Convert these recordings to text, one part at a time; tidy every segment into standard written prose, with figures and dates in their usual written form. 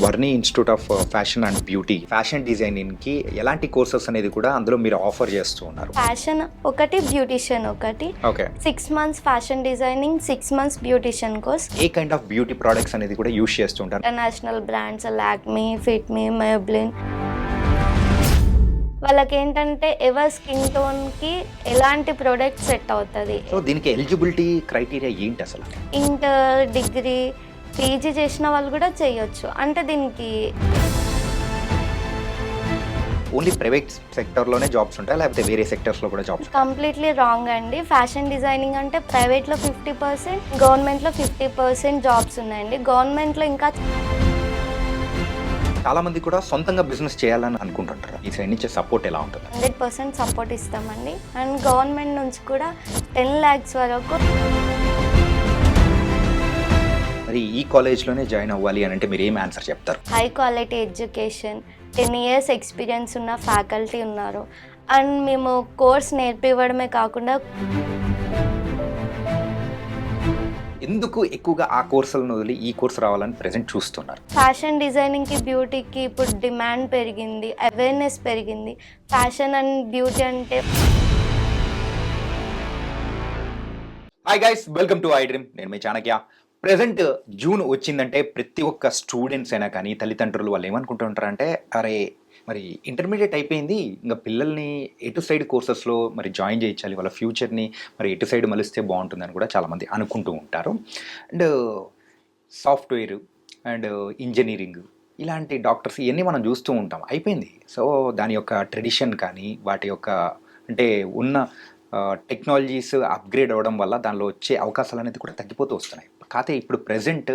Varni institute of fashion and beauty fashion డిజైనింగ్కి ఎలాంటి courses అనేది కూడా అందులో మీరు ఆఫర్ చేస్తూ ఉన్నారు? ఫ్యాషన్ ఒకటి, బ్యూటిషియన్ ఒకటి. Okay. 6 months fashion designing, 6 months beautician course. A kind of beauty products అనేది కూడా యూస్ చేస్తూ ఉంటారు? International brands Lakme, Fit Me, Maybelline. వాళ్ళకి ఏంటంటే ఎవరి స్కిన్ టోన్కి ఎలాంటి ప్రోడక్ట్ సెట్ అవుతుంది. సో దీనికి ఎలిజిబిలిటీ క్రైటీరియా ఏంటి అసలు? ఇంటర్, డిగ్రీ, పీజీ చేసిన వాళ్ళు కూడా చేయొచ్చు. అంటే దీనికి ఓన్లీ ప్రైవేట్ సెక్టర్లోనే జాబ్స్ ఉంటాయి, లేకపోతే వేరే సెక్టర్స్లో కూడా జాబ్స్? కంప్లీట్లీ రాంగ్ అండి. ఫ్యాషన్ డిజైనింగ్ అంటే ప్రైవేట్లో 50%, గవర్నమెంట్లో 50% జాబ్స్ ఉన్నాయండి. గవర్నమెంట్లో ఇంకా చాలా మంది కూడా సొంతంగా బిజినెస్ చేయాలని అనుకుంటుంటారు. ఈ సైడ్ నుంచి సపోర్ట్ ఎలా ఉంటుంది? 100% సపోర్ట్ ఇస్తామండి. అండ్ గవర్నమెంట్ నుంచి కూడా 10 lakhs వరకు. మరి ఈ కాలేజ్లోనే జాయిన్ అవ్వాలి అని అంటే మీరు ఏం ఆన్సర్ చెప్తారు? High quality education, 10 years experience ఉన్న ఫ్యాకల్టీ ఉన్నారు. అండ్ మేము కోర్స్ నేర్పివ్వడమే కాకుండా ఎందుకు ఎక్కువగా ఆ కోర్సులను వదిలి ఈ కోర్స్ రావాలని ప్రెజెంట్ చూస్తున్నారు? ఫ్యాషన్ డిజైనింగ్కి, బ్యూటీకి ఇప్పుడు డిమాండ్ పెరిగింది, అవేర్నెస్ పెరిగింది. ఫ్యాషన్ అండ్ బ్యూటీ అంటే hi guys, welcome to I dream. నేను మీ చాణక్య. ప్రెజెంట్ జూన్ వచ్చిందంటే ప్రతి ఒక్క స్టూడెంట్స్ అయినా కానీ తల్లిదండ్రులు వాళ్ళు ఏమనుకుంటుంటారంటే, అరే మరి ఇంటర్మీడియట్ అయిపోయింది, ఇంకా పిల్లల్ని ఎటు సైడ్ కోర్సెస్లో మరి జాయిన్ చేయించాలి, వాళ్ళ ఫ్యూచర్ని మరి ఎటు సైడ్ మలిస్తే బాగుంటుందని కూడా చాలామంది అనుకుంటూ ఉంటారు. అండ్ సాఫ్ట్వేర్ అండ్ ఇంజనీరింగ్ ఇలాంటి డాక్టర్స్ ఇవన్నీ మనం చూస్తూ ఉంటాం. అయిపోయింది. సో దాని యొక్క ట్రెడిషన్ కానీ వాటి యొక్క అంటే ఉన్న టెక్నాలజీస్ అప్గ్రేడ్ అవ్వడం వల్ల దానిలో వచ్చే అవకాశాలు అనేది కూడా తగ్గిపోతూ వస్తున్నాయి. కాకపోతే ఇప్పుడు ప్రజెంట్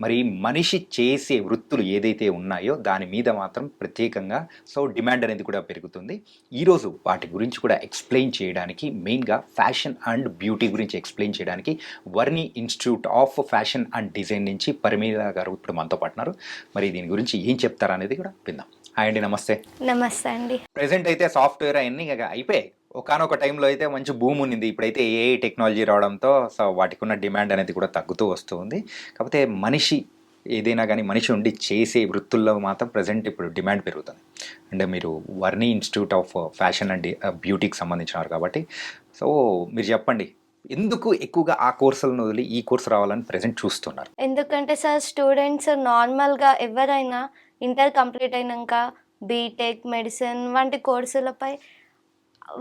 మరి మనిషి చేసే వృత్తులు ఏదైతే ఉన్నాయో దాని మీద మాత్రం ప్రత్యేకంగా సో డిమాండ్ అనేది కూడా పెరుగుతుంది. ఈరోజు వాటి గురించి కూడా ఎక్స్ప్లెయిన్ చేయడానికి, మెయిన్గా ఫ్యాషన్ అండ్ బ్యూటీ గురించి ఎక్స్ప్లెయిన్ చేయడానికి Varni institute of fashion and design నుంచి పరిమళ గారు ఇప్పుడు మనతో పాటున్నారు. మరి దీని గురించి ఏం చెప్తారనేది కూడా విందాం. హాయ్ అండి, నమస్తే. నమస్తే అండి. ప్రజెంట్ అయితే సాఫ్ట్వేర్ అవన్నీ అయిపోయాయి. ఒకనొక టైంలో అయితే మంచి భూమి ఉన్నింది. ఇప్పుడైతే ఏఐ టెక్నాలజీ రావడంతో సో వాటికి ఉన్న డిమాండ్ అనేది కూడా తగ్గుతూ వస్తుంది. కాకపోతే మనిషి ఏదైనా కానీ మనిషి ఉండి చేసే వృత్తుల్లో మాత్రం ప్రజెంట్ ఇప్పుడు డిమాండ్ పెరుగుతుంది. అంటే మీరు Varni institute of fashion and బ్యూటీకి సంబంధించినారు కాబట్టి సో మీరు చెప్పండి, ఎందుకు ఎక్కువగా ఆ కోర్సులను వదిలి ఈ కోర్సు రావాలని ప్రజెంట్ చూస్తున్నారు? ఎందుకంటే సార్ స్టూడెంట్స్ నార్మల్గా ఎవరైనా ఇంటర్ కంప్లీట్ అయినాక బీటెక్, మెడిసిన్ వంటి కోర్సులపై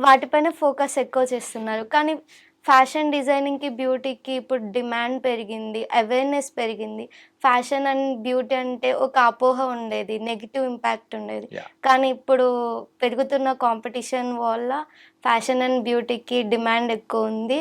వాటిపైన ఫోకస్ ఎక్కువ చేస్తున్నారు. కానీ ఫ్యాషన్ డిజైనింగ్కి, బ్యూటీకి ఇప్పుడు డిమాండ్ పెరిగింది, అవేర్నెస్ పెరిగింది. ఫ్యాషన్ అండ్ బ్యూటీ అంటే ఒక అపోహ ఉండేది, నెగిటివ్ ఇంపాక్ట్ ఉండేది. కానీ ఇప్పుడు పెరుగుతున్న కాంపిటీషన్ వల్ల ఫ్యాషన్ అండ్ బ్యూటీకి డిమాండ్ ఎక్కువ ఉంది.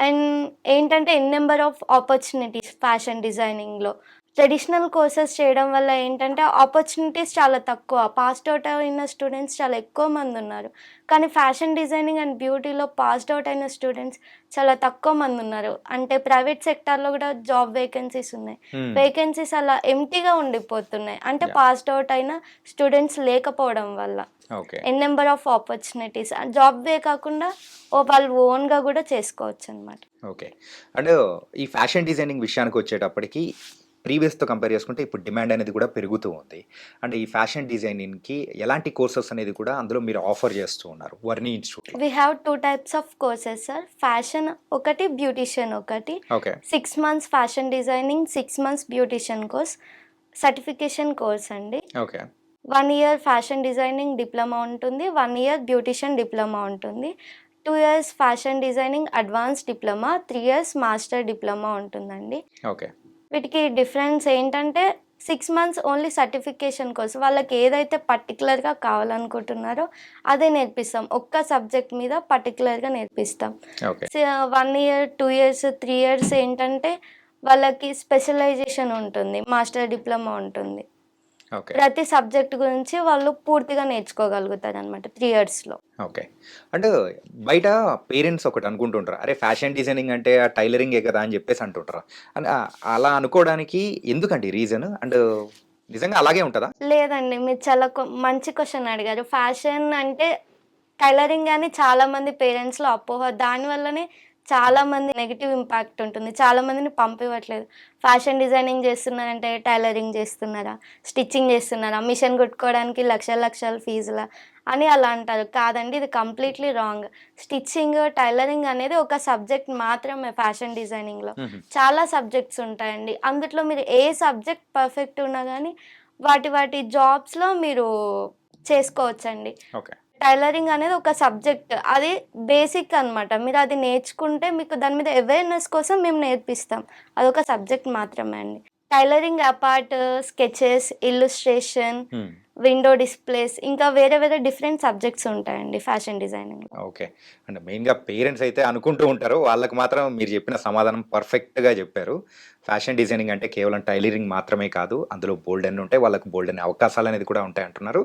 అండ్ ఏంటంటే నెంబర్ ఆఫ్ ఆపర్చునిటీస్ ఫ్యాషన్ డిజైనింగ్లో. ట్రెడిషనల్ కోర్సెస్ చేయడం వల్ల ఏంటంటే ఆపర్చునిటీస్ చాలా తక్కువ. పాస్డ్ అవుట్ అయిన స్టూడెంట్స్ చాలా ఎక్కువ మంది ఉన్నారు. కానీ ఫ్యాషన్ డిజైనింగ్ అండ్ బ్యూటీలో పాస్డ్ అవుట్ అయిన స్టూడెంట్స్ చాలా తక్కువ మంది ఉన్నారు. అంటే ప్రైవేట్ సెక్టార్లో కూడా జాబ్ వేకెన్సీస్ ఉన్నాయి. వేకెన్సీస్ అలా ఎంటీగా ఉండిపోతున్నాయి. అంటే పాస్డ్ అవుట్ అయిన స్టూడెంట్స్ లేకపోవడం వల్ల నెంబర్ ఆఫ్ ఆపర్చునిటీస్ జాబే కాకుండా వాళ్ళు ఓన్గా కూడా చేసుకోవచ్చు అనమాట. ఓకే. అండ్ ఈ ఫ్యాషన్ డిజైనింగ్ విషయానికి వచ్చేటప్పటికి ప్రీవియస్తో కంపేర్ చేసుకుంటే ఇప్పుడు డిమాండ్ అనేది కూడా పెరుగుతూ ఉంది. అంటే ఈ ఫ్యాషన్ డిజైనింగ్కి ఎలాంటి కోర్సెస్ అనేది కూడా అందులో మీరు ఆఫర్ చేస్తూ ఉన్నారు Varni institute? We have 2 types of courses sir. Fashion ఒకటి, బ్యూటిషియన్ ఒకటి. Okay. 6 months fashion designing, 6 months beautician course. Certification course అండి. Okay. 1 year fashion designing diploma ఉంటుంది, 1 year బ్యూటిషియన్ డిప్లొమా ఉంటుంది. 2 years fashion designing advance diploma, 3 years master diploma ఉంటుందండి. Okay. వీటికి difference ఏంటంటే 6 months only certification course. వాళ్ళకి ఏదైతే పర్టికులర్గా కావాలనుకుంటున్నారో అదే నేర్పిస్తాం. ఒక్క సబ్జెక్ట్ మీద పర్టికులర్గా నేర్పిస్తాం. 1 year, 2 years, 3 years ఏంటంటే వాళ్ళకి స్పెషలైజేషన్ ఉంటుంది, మాస్టర్ డిప్లొమా ఉంటుంది. ప్రతి సబ్జెక్ట్ గురించి వాళ్ళు పూర్తిగా నేర్చుకోగలుగుతారు అనమాట 3 yearsలో. ఓకే. అంటే బయట పేరెంట్స్ ఒకటి అనుకుంటుంటారు, అరే ఫ్యాషన్ డిజైనింగ్ అంటే ఆ టైలరింగే కదా అని చెప్పేసి అంటుంటారు. అని అలా అనుకోవడానికి ఎందుకండి రీజన్? అండ్ నిజంగా అలాగే ఉంటుందా? లేదండి, మీరు చాలా మంచి క్వశ్చన్ అడిగారు. ఫ్యాషన్ అంటే టైలరింగ్ అని చాలామంది పేరెంట్స్లో అపోహ. దానివల్లనే చాలా మంది నెగిటివ్ ఇంపాక్ట్ ఉంటుంది. చాలా మందిని పంపివ్వట్లేదు. ఫ్యాషన్ డిజైనింగ్ చేస్తున్నారంటే టైలరింగ్ చేస్తున్నారా? స్టిచ్చింగ్ చేస్తున్నారా? మిషన్ కుట్టుకోవడానికి లక్షల లక్షల ఫీజులా? అని అలా అంటారు. కాదండి, ఇది కంప్లీట్‌లీ రాంగ్. స్టిచ్చింగ్, టైలరింగ్ అనేది ఒక సబ్జెక్ట్ మాత్రమే ఫ్యాషన్ డిజైనింగ్‌లో. హుహు. చాలా సబ్జెక్ట్స్ ఉంటాయండి. అందుట్లో మీరు ఏ సబ్జెక్ట్ పర్ఫెక్ట్ ఉన్నా గానీ వాటి జాబ్స్‌లో మీరు చేసుకోవచ్చండి. ఓకే. టైలరింగ్ అనేది ఒక సబ్జెక్ట్. అది బేసిక్ అనమాట. మీరది నేర్చుకుంటే మీకు దాని మీద అవేర్‌నెస్ కోసం మేము నేర్పిస్తాం. అదొక సబ్జెక్ట్ మాత్రమే అండి. టైలరింగ్ అపార్ట్ స్కెచెస్, ఇల్లుస్ట్రేషన్, హ్మ్. విండో డిస్‌ప్లేస్ ఇంకా వేరే వేరే డిఫరెంట్ సబ్జెక్ట్స్ ఉంటాయండి ఫ్యాషన్ డిజైనింగ్‌లో. ఓకే. అంటే మెయిన్‌గా పేరెంట్స్ అయితే అనుకుంటూ ఉంటారు. వాళ్ళకి మాత్రం మీరు చెప్పిన సమాధానం పర్ఫెక్ట్‌గా చెప్పారు. ఫ్యాషన్ డిజైనింగ్ అంటే కేవలం టైలరింగ్ మాత్రమే కాదు. అందులో బోలెడన్ని ఉంటాయి. వాళ్ళకి బోలెడన్ని అవకాశాలనేది కూడా ఉంటాయి అంటున్నారు.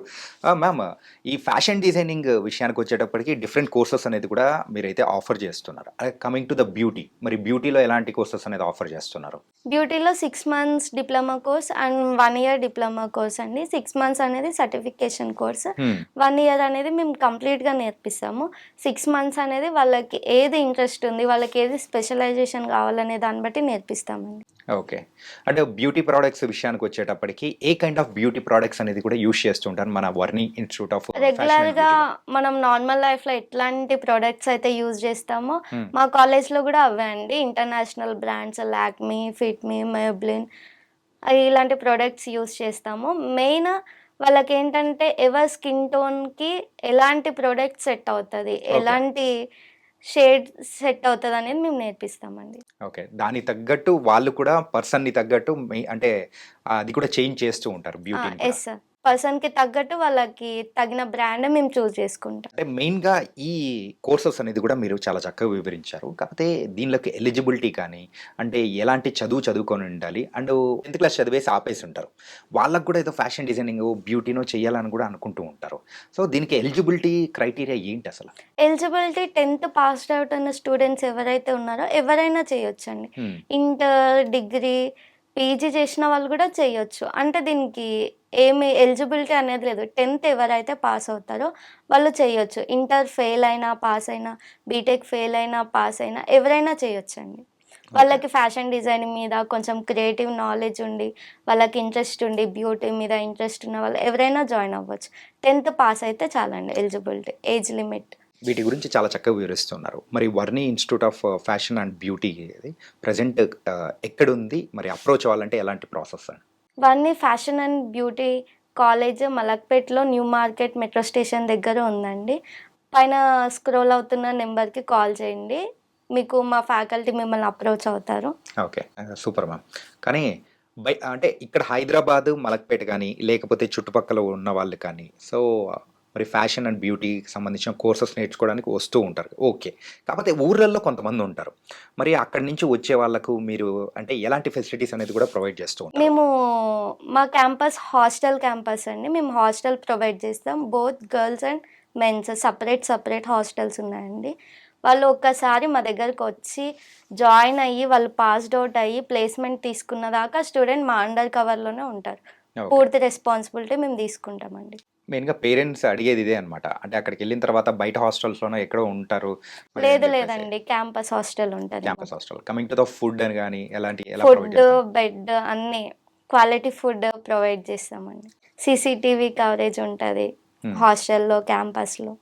మ్యామ్, ఈ ఫ్యాషన్ డిజైనింగ్ విషయానికొచ్చేటప్పటికి డిఫరెంట్ కోర్సెస్ అనేది కూడా మీరైతే ఆఫర్ చేస్తున్నారు. Coming to the beauty. మరి బ్యూటీలో ఎలాంటి కోర్సెస్ అనేది ఆఫర్ చేస్తున్నారు? బ్యూటీలో 6 months diploma course and 1 year diploma course అండి. 6 మంత్స్ అనేది సర్టిఫికేషన్ కోర్స్. హ్మ్. 1 ఇయర్ అనేది మేము కంప్లీట్‌గా నేర్పిస్తాము. 6 మంత్స్ అనేది వాళ్ళకి ఏది ఇంట్రెస్ట్ ఉంది, వాళ్ళకి ఏది స్పెషలైజేషన్ కావాలనే దాన్ని బట్టి నేర్పిస్తామండి. ఓకే. అంటే బ్యూటీ ప్రొడక్ట్స్ విషయానికొచ్చేటప్పటికి a kind of beauty products అనేది కూడా యూజ్ చేస్తూ ఉంటారు మన Varni institute of fashion and రెగ్యులర్‌గా బ్యూటీలో? మనం నార్మల్ లైఫ్‌లో ఎట్లాంటి ప్రొడక్ట్స్ అయితే యూజ్ చేస్తామో, హ్మ్. మా కాలేజ్‌లో గూడా అవే అండి. ఇంటర్నేషనల్ బ్రాండ్స్ లాక్మీ, ఫిట్‌మీ, మేబ్లిన్ ఇలాంటి ప్రొడక్ట్స్ యూజ్ చేస్తాము. మెయిన్ వాళ్ళకేంటంటే ఎవరి స్కిన్ టోన్‌కి ఎలాంటి ప్రొడక్ట్ సెట్ అవుతది, ఓకే. ఎలాంటి షేడ్ సెట్ అవుతదనేది మేము నేర్పిస్తామండి. ఓకే. దానికి తగ్గట్టు వాళ్ళు కూడా పర్సన్‌ని తగ్గట్టు అంటే అది కూడా చేంజ్ చేస్తూ ఉంటారు బ్యూటీని కూడా. Yes sir. పర్సన్‌కి తగ్గట్టు వాళ్ళకి తగిన బ్రాండే మేము చూజ్ చేసుకుంటాం. అంటే మెయిన్‌గా ఈ కోర్సెస్ అనేది కూడా మీరు చాలా చక్కగా వివరించారు. కాకపోతే దీనిలోకి ఎలిజిబిలిటీ కానీ, అంటే ఎలాంటి చదువు చదువుకొని ఉండాలి. అండ్ 10థ్ క్లాస్ చదివేసి ఆపేసి ఉంటారు. వాళ్ళకి కూడా ఏదో ఫ్యాషన్ డిజైనింగో, బ్యూటీనో చేయాలని కూడా అనుకుంటూ ఉంటారు. సో, దీనికి ఎలిజిబిలిటీ క్రైటీరియా ఏంటసల? ఎలిజిబిలిటీ 10థ్ పాస్డ్ ఔట్ ఉన్న స్టూడెంట్స్ ఎవరైతే ఉన్నారో ఎవరైనా చేయొచ్చండి. హ్మ్. ఇంటర్, డిగ్రీ, పీజీ చేసిన వాళ్ళు కూడా చేయొచ్చు. అంటే దీనికి ఏమి ఎలిజిబిలిటీ అనేది లేదు. 10థ్ ఎవరైతే పాస్ అవుతారో వాళ్ళు చేయొచ్చు. ఇంటర్ ఫెయిల్ అయినా, పాస్ అయినా, బీటెక్ ఫెయిల్ అయినా, పాస్ అయినా ఎవరైనా చేయొచ్చండి. ఓకే. వాళ్ళకి ఫ్యాషన్ డిజైనింగ్ మీద కొంచెం క్రియేటివ్ నాలెడ్జ్ ఉండి, వాళ్ళకి ఇంట్రెస్ట్ ఉండి, బ్యూటీ మీద ఇంట్రెస్ట్ ఉన్న వాళ్ళు ఎవరైనా జాయిన్ అవ్వచ్చు. 10థ్ పాస్ అయితే చాలండి ఎలిజిబిలిటీ, ఏజ్ లిమిట్. వీటి గురించి చాలా చక్కగా వివరిస్తున్నారు. మరి Varni institute of fashion and beauty ఇది ప్రెజెంట్ ఎక్కడుంది? మరి అప్రోచ్ అవ్వాలంటే ఎలాంటి ప్రాసెస్ అండి? ఇవన్నీ ఫ్యాషన్ అండ్ బ్యూటీ కాలేజ్ మలక్పేట్‌లో న్యూ మార్కెట్ మెట్రో స్టేషన్ దగ్గర ఉందండి. పైన స్క్రోల్ అవుతున్న నెంబర్‌కి కాల్ చేయండి. మీకు మా ఫ్యాకల్టీ మిమ్మల్ని అప్రోచ్ అవుతారు. ఓకే. Super ma'am. కానీ అంటే ఇక్కడ హైదరాబాద్, మలక్పేట గాని, లేకపోతే చుట్టుపక్కల ఉన్న వాళ్ళు కానీ, సో, మరి ఫ్యాషన్ అండ్ బ్యూటీకి సంబంధించిన కోర్సెస్ నేర్చుకోవడానికి వస్తూ ఉంటారు. ఓకే. కాకపోతే ఊర్లల్లో కొంతమందుంటారు. మరి అక్కడి నుంచి వచ్చే వాళ్ళకు మీరు అంటే ఎలాంటి ఫెసిలిటీస్ అనేది కూడా ప్రొవైడ్ చేస్తూ ఉంటారు? మేము మా క్యాంపస్ హాస్టల్ క్యాంపస్ అండి. మేము హాస్టల్ ప్రొవైడ్ చేస్తాం. Both girls and mens separate hostels ఉన్నాయండి. వాళ్ళు ఒక్కసారి మా దగ్గరకొచ్చి జాయిన్ అయ్యి, వాళ్ళు పాస్డ్ ఔట్ అయ్యి, ప్లేస్‌మెంట్ తీసుకున్న దాకా స్టూడెంట్ మా అండర్ కవర్‌లోనే ఉంటారు. ఓకే. పూర్తి రెస్పాన్సిబిలిటీ మేము తీసుకుంటామండి. మెయిన్‌గా పేరెంట్స్ అడిగేది ఇదే అనమాట. అంటే అక్కడికెళ్ళిన తర్వాత బయట హాస్టల్స్‌లోనో ఎక్కడో ఉంటారు. మరి అని చెప్పేసి. లేదండి. క్యాంపస్ హాస్టల్ ఉంటది క్యాంపస్ మాకు. Hostel. Coming to the food అని గాని, ఎలా ప్రొవైడ్ ఫుడ్, చేస్తారు? బెడ్ అన్నీ క్వాలిటీ ఫుడ్ ప్రొవైడ్ చేస్తామండి. సీసీటీవీ కవరేజ్ ఉంటది హ్మ్. హాస్టల్‌లో, క్యాంపస్‌లో.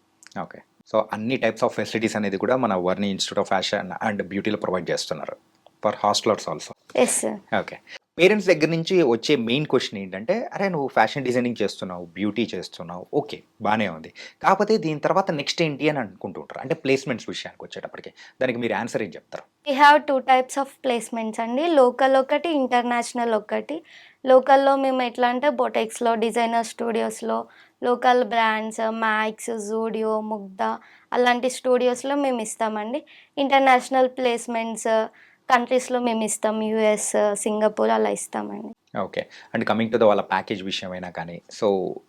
ఓకే. సో, అన్ని టైప్స్ ఆఫ్ ఫెసిలిటీస్ అనేది కూడా మన Varni institute of fashion and బ్యూటీలో ప్రొవైడ్ చేస్తున్నారు. For hostelers also. Yes sir. Okay. Parents దగ్గర నుంచి వచ్చే మెయిన్ క్వెషన్ ఏంటంటే, "అరే! నువ్వు ఫ్యాషన్ డిజైనింగ్ చేస్తున్నావు, బ్యూటీ చేస్తున్నావు. ఓకే. బానే ఉంది. కాకపోతే దీని తర్వాత నెక్స్ట్ ఏంటి?" అని అనుకుంటూ ఉంటారు. అంటే ప్లేస్‌మెంట్స్ విషయానికొచ్చేటప్పటికి. దానికి మీరు ఆన్సర్ ఏం చెప్తారు? We have 2 types of placements అండి. లోకల్ ఒకటి, ఇంటర్నేషనల్ ఒకటి. లోకల్‌లో మేము ఎట్లా అంటే బొటెక్స్‌లో, డిజైనర్ స్టూడియోస్‌లో, local brands Max, Zudio, Mugdha అలాంటి స్టూడియోస్‌లో మేము ఇస్తామండి. ఇంటర్నేషనల్ ప్లేస్‌మెంట్స్ కంట్రీస్‌లో మేము ఇస్తాం. యూఎస్, సింగపూర్ అలా ఇస్తామండి. Okay. And coming to the వాళ్ళ ప్యాకేజ్ విషయమైనా కానీ, సో,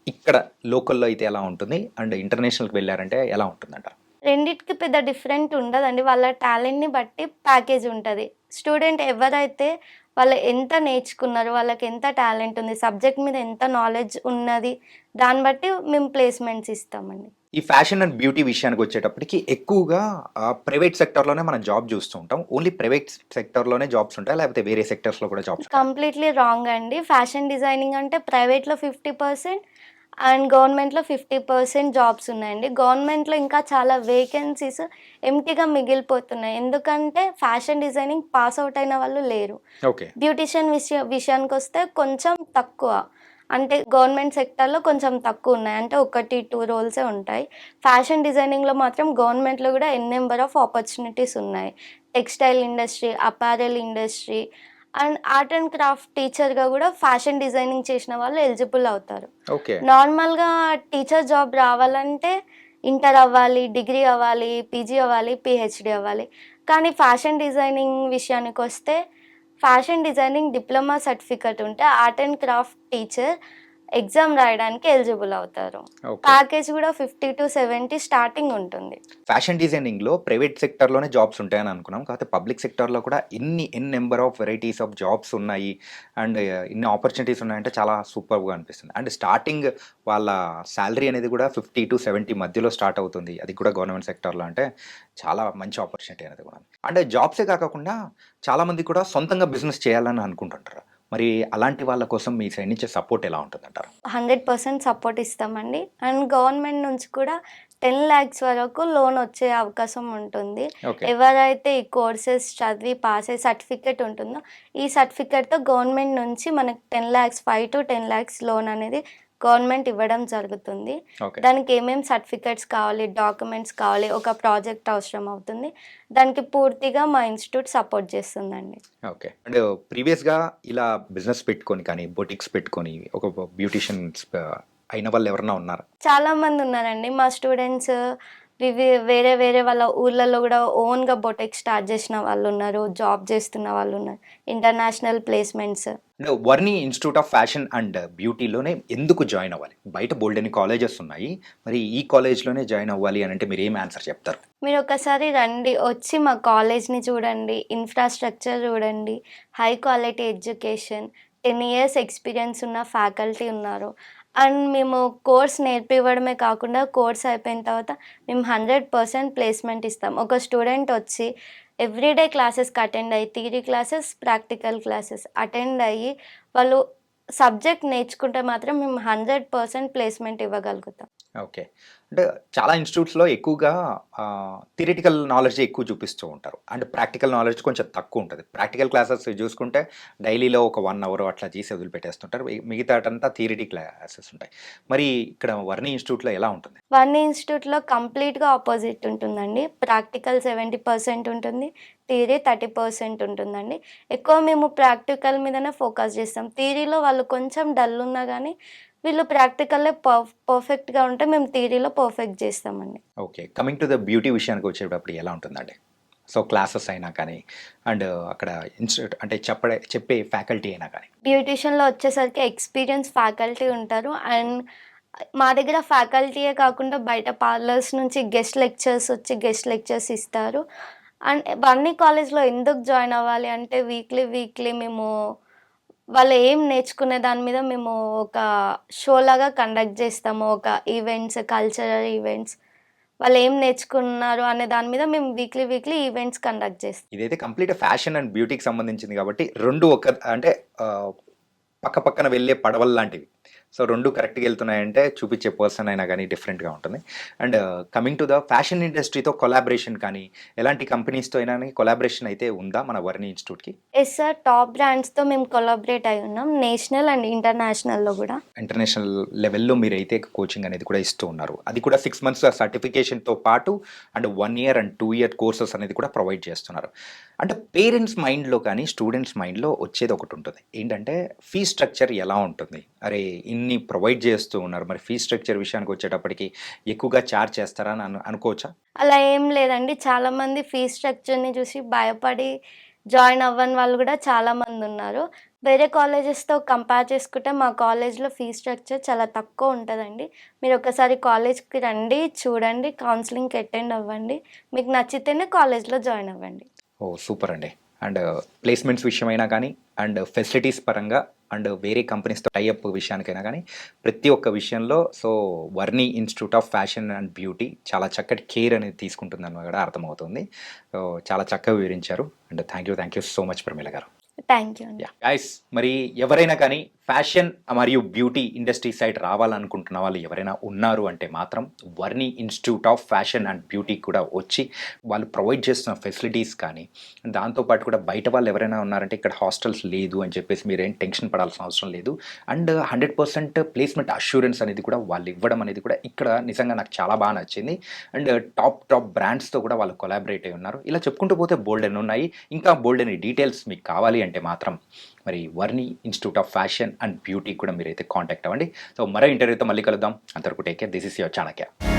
ఇక్కడ లోకల్‌లో అయితే ఎలా ఉంటుంది? అండ్ ఇంటర్నేషనల్‌కి వెళ్లారంటే ఎలా ఉంటుందంటారు? రెండిటికి పెద్ద డిఫరెంట్ ఉండదండి. వాళ్ళ టాలెంట్‌ని బట్టి ప్యాకేజ్ ఉంటది. స్టూడెంట్ ఎవరైతే వాళ్ళు ఎంత నేర్చుకున్నారు, వాళ్ళకి ఎంత టాలెంట్ ఉంది, సబ్జెక్ట్ మీద ఎంత నాలెడ్జ్ ఉన్నది, దాన్ని బట్టి మేము ప్లేస్‌మెంట్స్ ఇస్తామండి. ఈ ఫ్యాషన్ అండ్ బ్యూటీ విషయానికి వచ్చేటప్పటికి ఎక్కువగా ప్రైవేట్ సెక్టర్లోనే మనం జాబ్ చూస్తూ ఉంటాం. ఓన్లీ ప్రైవేట్ సెక్టర్లోనే జాబ్స్ ఉంటాయి, లేకపోతే వేరే సెక్టర్స్లో కూడా జాబ్స్ ఉంటాయి? కంప్లీట్లీ రాంగ్ అండి. ఫ్యాషన్ డిజైనింగ్ అంటే ప్రైవేట్‌లో 50% అండ్ గవర్నమెంట్‌లో 50% జాబ్స్ ఉన్నాయండి. గవర్నమెంట్‌లో ఇంకా చాలా వేకెన్సీస్ ఎంప్టీగా మిగిలిపోతున్నాయి. ఎందుకంటే ఫ్యాషన్ డిజైనింగ్ పాస్ ఔట్ అయిన వాళ్ళు లేరు. ఓకే. బ్యూటీషియన్ విషయానికొస్తే కొంచెం తక్కువ. అంటే గవర్నమెంట్ సెక్టార్‌లో కొంచెం తక్కువున్నాయి. అంటే 1, 2 రోల్సే ఉంటాయి. ఫ్యాషన్ డిజైనింగ్‌లో మాత్రం గవర్నమెంట్‌లో గూడా నెంబర్ ఆఫ్ ఆపర్చునిటీస్ ఉన్నాయి. Textile industry, apparel industry and art and craft టీచర్‌గా గూడా ఫ్యాషన్ డిజైనింగ్ చేసిన వాళ్ళు ఎలిజిబుల్ అవుతారు. ఓకే. నార్మల్‌గా టీచర్ జాబ్ రావాలంటే ఇంటర్ అవ్వాలి, డిగ్రీ అవ్వాలి, పీజీ అవ్వాలి, పీహెచ్‌డీ అవ్వాలి. కానీ ఫ్యాషన్ డిజైనింగ్ విషయానికొస్తే ఫ్యాషన్ డిజైనింగ్ డిప్లొమా సర్టిఫికేట్ ఉంటే art and craft teacher exam రాయడానికి ఎలిజిబుల్ అవుతారు. ఓకే. ప్యాకేజ్ కూడా 50-70 స్టార్టింగ్ ఉంటుంది. ఫ్యాషన్ డిజైనింగ్లో ప్రైవేట్ సెక్టర్లోనే జాబ్స్ ఉంటాయని అనుకున్నాం, కాకపోతే పబ్లిక్ సెక్టర్లో కూడా N number of varieties of jobs ఉన్నాయి అండ్ ఇన్ని ఆపర్చునిటీస్ ఉన్నాయంటే చాలా సూపర్గా అనిపిస్తుంది. అండ్ స్టార్టింగ్ వాళ్ళ శాలరీ అనేది కూడా 50-70 మధ్యలో స్టార్ట్ అవుతుంది, అది కూడా గవర్నమెంట్ సెక్టర్లో. అంటే చాలా మంచి ఆపర్చునిటీ అనేది కూడా. అంటే జాబ్సే కాకుండా చాలామంది కూడా సొంతంగా బిజినెస్ చేయాలని అనుకుంటుంటారు. మరి అలాంటి వాళ్ళ కోసం మీ సైడ్ నుంచి సపోర్ట్ ఎలా ఉంటుందంటారు? 100% సపోర్ట్ ఇస్తామండి. అండ్ గవర్నమెంట్ నుంచి కూడా 10 lakhs వరకు లోన్ వచ్చే అవకాశం ఉంటుంది. ఓకే. ఎవరైతే ఈ కోర్సెస్ చదివి పాస్ అయ్యి సర్టిఫికేట్ ఉంటుందో, ఈ సర్టిఫికేట్‌తో గవర్నమెంట్ నుంచి మనకి 10 lakhs 5-10 lakhs లోన్ అనేది గవర్నమెంట్ ఇవ్వడం జరుగుతుంది. ఓకే. దానికి ఏమేం సర్టిఫికేట్స్ కావాలి, డాక్యుమెంట్స్ కావాలి, ఒక ప్రాజెక్ట్ అవసరం అవుతుంది. దానికి పూర్తిగా మా ఇన్‌స్టిట్యూట్ సపోర్ట్ చేస్తుందండి. ఓకే. అండ్ ప్రీవియస్‌గా ఇలా బిజినెస్ పెట్టుకొని కానీ, బొటిక్స్ పెట్టుకొని ఒక బ్యూటీషియన్స్ అయిన వాళ్ళు ఎవరైనా ఉన్నారా? చాలామంది ఉన్నారండి. మా స్టూడెంట్స్ వేరే వేరే వాళ్ళ ఊర్లలో గూడా ఓన్‌గా బొటిక్ స్టార్ట్ చేసిన వాళ్ళున్నారు. జాబ్ చేస్తున్న వాళ్ళున్నారు. International placements. అంటే Varni institute of fashion and బ్యూటీలోనే ఎందుకు జాయిన్ అవ్వాలి? బయట బోలెడన్ని కాలేజెస్ ఉన్నాయి. మరి ఈ కాలేజ్‌లోనే జాయిన్ అవ్వాలి అని అంటే మీరు ఏం ఆన్సర్ చెప్తారు? మీరొకసారి రండి. వచ్చి మా కాలేజ్‌ని చూడండి. ఇన్‌ఫ్రాస్ట్రక్చర్ చూడండి. High quality education, 10 years experience ఉన్న ఫ్యాకల్టీ ఉన్నారు. అండ్ మేము కోర్స్ నేర్పివ్వడమే కాకుండా కోర్స్ అయిపోయిన తర్వాత మేము 100% ప్లేస్‌మెంట్ ఇస్తాం. ఒక స్టూడెంట్ వచ్చి ఎవ్రీడే క్లాసెస్‌కి అటెండ్ అయ్యి, theory classes, practical classes attend అయ్యి వాళ్ళు సబ్జెక్ట్ నేర్చుకుంటే మాత్రం మేము 100% ప్లేస్‌మెంట్ ఇవ్వగలుగుతాం. ఓకే. అంటే చాలా ఇన్‌స్టిట్యూట్స్‌లో ఎక్కువగా థియరిటికల్ నాలెడ్జ్ ఎక్కువ చూపిస్తూ ఉంటారు. అండ్ ప్రాక్టికల్ నాలెడ్జ్ కొంచెం తక్కువ ఉంటది. ప్రాక్టికల్ క్లాసెస్ చూసుకుంటే డైలీలో ఒక 1 అవర్ అట్లా చేసి వదిలిపెట్టేస్తుంటారు. మిగతాటంతా థియరీ క్లాసెస్ ఉంటాయి. మరి ఇక్కడ వర్ని ఇన్‌స్టిట్యూట్‌లో ఎలా ఉంటుంది? వన్ ఇన్‌స్టిట్యూట్‌లో కంప్లీట్‌గా ఆపోజిట్ ఉంటుందండి. ప్రాక్టికల్ 70% ఉంటుంది. థియరీ 30% ఉంటుందండి. ఎక్కువ మేము ప్రాక్టికల్ మీదనే ఫోకస్ చేస్తాం. థియరీలో వాళ్ళు కొంచెం డల్ ఉన్నా గానీ, వీళ్ళు ప్రాక్టికల్‌లో పర్ఫెక్ట్‌గా ఉంటే మేము థియరీలో పర్ఫెక్ట్ చేస్తామండి. Okay. Coming to the beauty విషయానికి వచ్చేటప్పుడు ఎలా ఉంటుందండి? సో క్లాసెస్ అయినా కానీ అండ్ అక్కడ ఇన్‌స్టిట్యూట్ అంటే చెప్పే ఫ్యాకల్టీ అయినా కానీ? బ్యూటీషియన్‌లో వచ్చేసరికి ఎక్స్‌పీరియన్స్ ఫ్యాకల్టీ ఉంటారు. అండ్ మా దగ్గర ఫ్యాకల్టీయే కాకుండా బయట పార్లర్స్ నుంచి గెస్ట్ లెక్చర్స్ ఇస్తారు. అండ్ బన్నీ కాలేజ్‌లో ఎందుకు జాయిన్ అవ్వాలి అంటే వీక్లీ మేము వాళ్ళు ఏం నేర్చుకునే దాని మీద మేము ఒక షో లాగా కండక్ట్ చేస్తాము. ఒక ఈవెంట్స్, కల్చరల్ ఈవెంట్స్. వాళ్ళు ఏం నేర్చుకున్నారు అనే దాని మీద మేము వీక్లీ ఈవెంట్స్ కండక్ట్ చేస్తాం. ఇదైతే కంప్లీట్ ఫ్యాషన్ అండ్ బ్యూటీకి సంబంధించింది కాబట్టి 2 ఒక అంటే పక్క పక్కన వెళ్ళే పడవల్లాంటివి. సో 2 కరెక్ట్‌గా ఎళ్తున్నాయంటే చూపించే పర్సన్ అయినా గానీ డిఫరెంట్‌గా ఉంటుంది. And coming to the fashion ఇండస్ట్రీతో కొలాబరేషన్ కానీ, ఎలాంటి కంపెనీస్‌తో అయినా కొలాబరేషన్ అయితే ఉందా మన వర్ని ఇన్‌స్టిట్యూట్‌కి? Yes sir. టాప్ బ్రాండ్స్‌తో మేము కొలాబరేట్ అయి ఉన్నాం. నేషనల్ అండ్ ఇంటర్నేషనల్‌లో గూడా. ఇంటర్నేషనల్ లెవెల్‌లో మీరైతే కోచింగ్ అనేది కూడా ఇస్తూ ఉన్నారు. అది కూడా 6 months సర్టిఫికేషన్‌తో పాటు and 1 year and 2 year courses అనేది కూడా ప్రొవైడ్ చేస్తున్నారు. అంటే పేరెంట్స్ మైండ్‌లో కానీ, స్టూడెంట్స్ మైండ్‌లో వచ్చేది ఒకటుంటుంది. ఏంటంటే ఫీ స్ట్రక్చర్ ఎలా ఉంటుంది? అరే! ఇన్ని ప్రొవైడ్ చేస్తూ ఉన్నారు. మరి ఫీ స్ట్రక్చర్ విషయానికి వచ్చేటప్పటికి ఎక్కువగా చార్జ్ చేస్తారా అని అనుకోవచ్చా? అలా ఏం లేదండి. చాలామంది ఫీజ్ స్ట్రక్చర్‌ని చూసి భయపడి జాయిన్ అవ్వని వాళ్ళు గూడా చాలామందున్నారు. వేరే కాలేజెస్‌తో కంపేర్ చేసుకుంటే మా కాలేజ్‌లో ఫీజ్ స్ట్రక్చర్ చాలా తక్కువ ఉంటదండి. మీరొకసారి కాలేజ్‌కి రండి, చూడండి, కౌన్సెలింగ్‌కి అటెండ్ అవ్వండి. మీకు నచ్చితేనే కాలేజ్‌లో జాయిన్ అవ్వండి. ఓహ్! సూపర్ అండి. అండ్ ప్లేస్మెంట్స్ విషయమైనా కానీ అండ్ ఫెసిలిటీస్ పరంగా అండ్ వేరే కంపెనీస్తో టైఅప్ విషయానికైనా కానీ ప్రతి ఒక్క విషయంలో so Varni institute of fashion and beauty చాలా చక్కటి కేర్ అనేది తీసుకుంటుందని కూడా అర్థమవుతుంది. సో చాలా చక్కగా వివరించారు and thank you so much Pramila garu. Thank you అండి. గైస్, మరి ఎవరైనా కానీ ఫ్యాషన్ మరియు బ్యూటీ ఇండస్ట్రీ సైడ్ రావాలనుకుంటున్న వాళ్ళు ఎవరైనా ఉన్నారు అంటే మాత్రం Varni institute of fashion and beauty కూడా వచ్చి వాళ్ళు ప్రొవైడ్ చేస్తున్న ఫెసిలిటీస్ కానీ దాంతోపాటు కూడా బయట వాళ్ళు ఎవరైనా ఉన్నారంటే ఇక్కడ హాస్టల్స్ లేదు అని చెప్పేసి మీరేం టెన్షన్ పడాల్సిన అవసరం లేదు. అండ్ 100% ప్లేస్మెంట్ అష్యూరెన్స్ అనేది కూడా వాళ్ళు ఇవ్వడం అనేది కూడా ఇక్కడ నిజంగా నాకు చాలా బాగా నచ్చింది. అండ్ టాప్ బ్రాండ్స్తో కూడా వాళ్ళు కొలాబరేట్ అయి ఉన్నారు. ఇలా చెప్పుకుంటూ పోతే బోల్డ్ అని ఉన్నాయి. ఇంకా బోల్డ్ అని డీటెయిల్స్ మీకు కావాలి అంటే మాత్రం మరి Varni institute of fashion and beauty కూడా మీరైతే కాంటాక్ట్ అవ్వండి. సో మరో ఇంటర్వ్యూతో మళ్ళీ కలుద్దాం. అంతవరకు take care. This is your Chanakya.